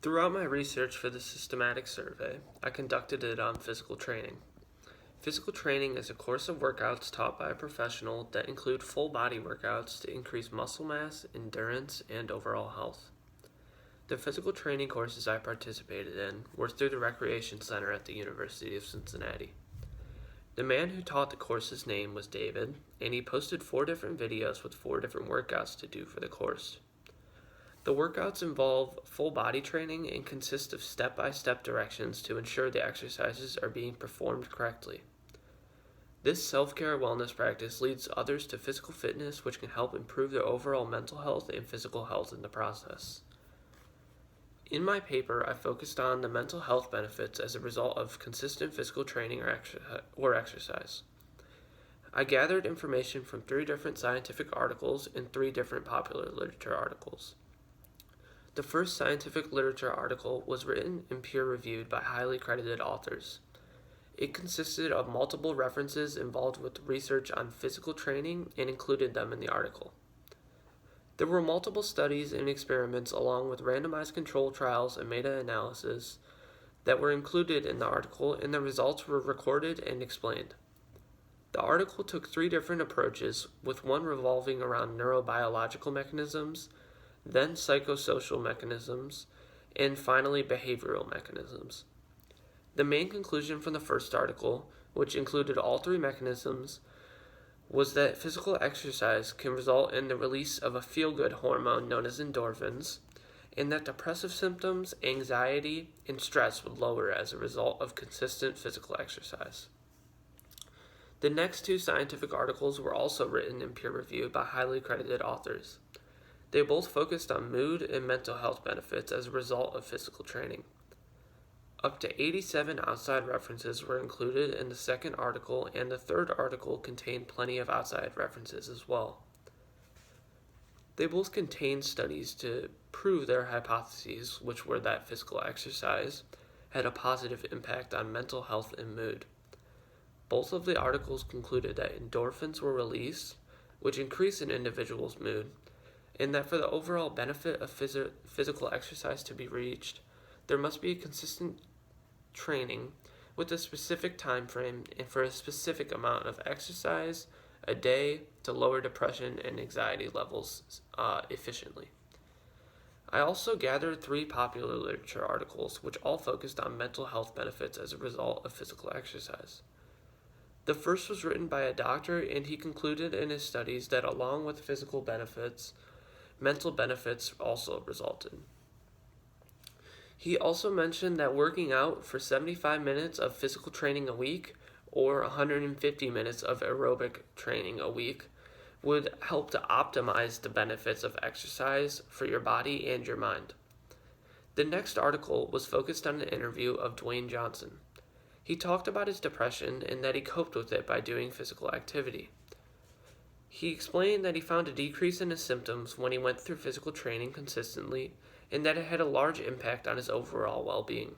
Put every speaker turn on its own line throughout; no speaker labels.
Throughout my research for the systematic survey, I conducted it on physical training. Physical training is a course of workouts taught by a professional that include full body workouts to increase muscle mass, endurance, and overall health. The physical training courses I participated in were through the Recreation Center at the University of Cincinnati. The man who taught the course's name was David, and he posted 4 different videos with 4 different workouts to do for the course. The workouts involve full body training and consist of step-by-step directions to ensure the exercises are being performed correctly. This self-care wellness practice leads others to physical fitness, which can help improve their overall mental health and physical health in the process. In my paper, I focused on the mental health benefits as a result of consistent physical training or exercise. I gathered information from 3 different scientific articles and 3 different popular literature articles. The first scientific literature article was written and peer-reviewed by highly credited authors. It consisted of multiple references involved with research on physical training and included them in the article. There were multiple studies and experiments along with randomized control trials and meta-analysis that were included in the article, and the results were recorded and explained. The article took 3 different approaches, with one revolving around neurobiological mechanisms, then psychosocial mechanisms, and finally behavioral mechanisms. The main conclusion from the first article, which included all 3 mechanisms, was that physical exercise can result in the release of a feel-good hormone known as endorphins, and that depressive symptoms, anxiety, and stress would lower as a result of consistent physical exercise. The next 2 scientific articles were also written and peer-reviewed by highly credited authors. They both focused on mood and mental health benefits as a result of physical training. Up to 87 outside references were included in the second article, and the third article contained plenty of outside references as well. They both contained studies to prove their hypotheses, which were that physical exercise had a positive impact on mental health and mood. Both of the articles concluded that endorphins were released, which increase an individual's mood, and that for the overall benefit of physical exercise to be reached, there must be a consistent training with a specific time frame and for a specific amount of exercise a day to lower depression and anxiety levels efficiently. I also gathered 3 popular literature articles which all focused on mental health benefits as a result of physical exercise. The first was written by a doctor, and he concluded in his studies that along with physical benefits, mental benefits also resulted. He also mentioned that working out for 75 minutes of physical training a week or 150 minutes of aerobic training a week would help to optimize the benefits of exercise for your body and your mind. The next article was focused on an interview of Dwayne Johnson. He talked about his depression and that he coped with it by doing physical activity. He explained that he found a decrease in his symptoms when he went through physical training consistently, and that it had a large impact on his overall well-being.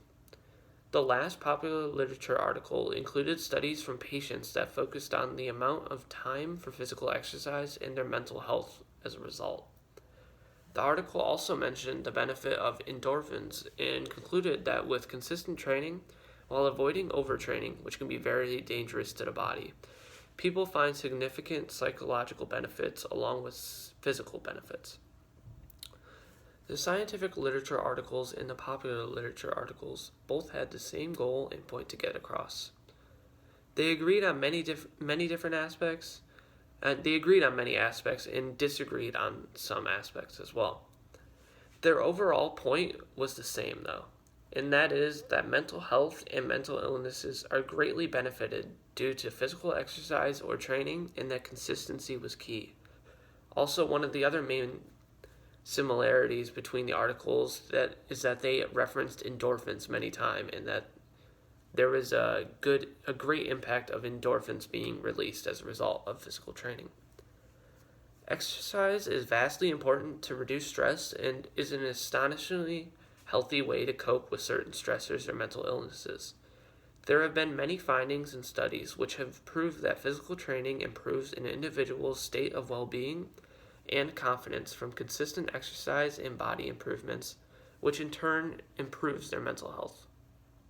The last popular literature article included studies from patients that focused on the amount of time for physical exercise and their mental health as a result. The article also mentioned the benefit of endorphins and concluded that with consistent training, while avoiding overtraining, which can be very dangerous to the body, people find significant psychological benefits along with physical benefits. The scientific literature articles and the popular literature articles both had the same goal and point to get across. They agreed on many different aspects. They agreed on many aspects and disagreed on some aspects as well. Their overall point was the same, though, and that is that mental health and mental illnesses are greatly benefited due to physical exercise or training, and that consistency was key. Also, one of the other main similarities between the articles is that they referenced endorphins many times, and that there was a great impact of endorphins being released as a result of physical training. Exercise is vastly important to reduce stress and is an astonishingly healthy way to cope with certain stressors or mental illnesses. There have been many findings and studies which have proved that physical training improves an individual's state of well-being and confidence from consistent exercise and body improvements which in turn improves their mental health.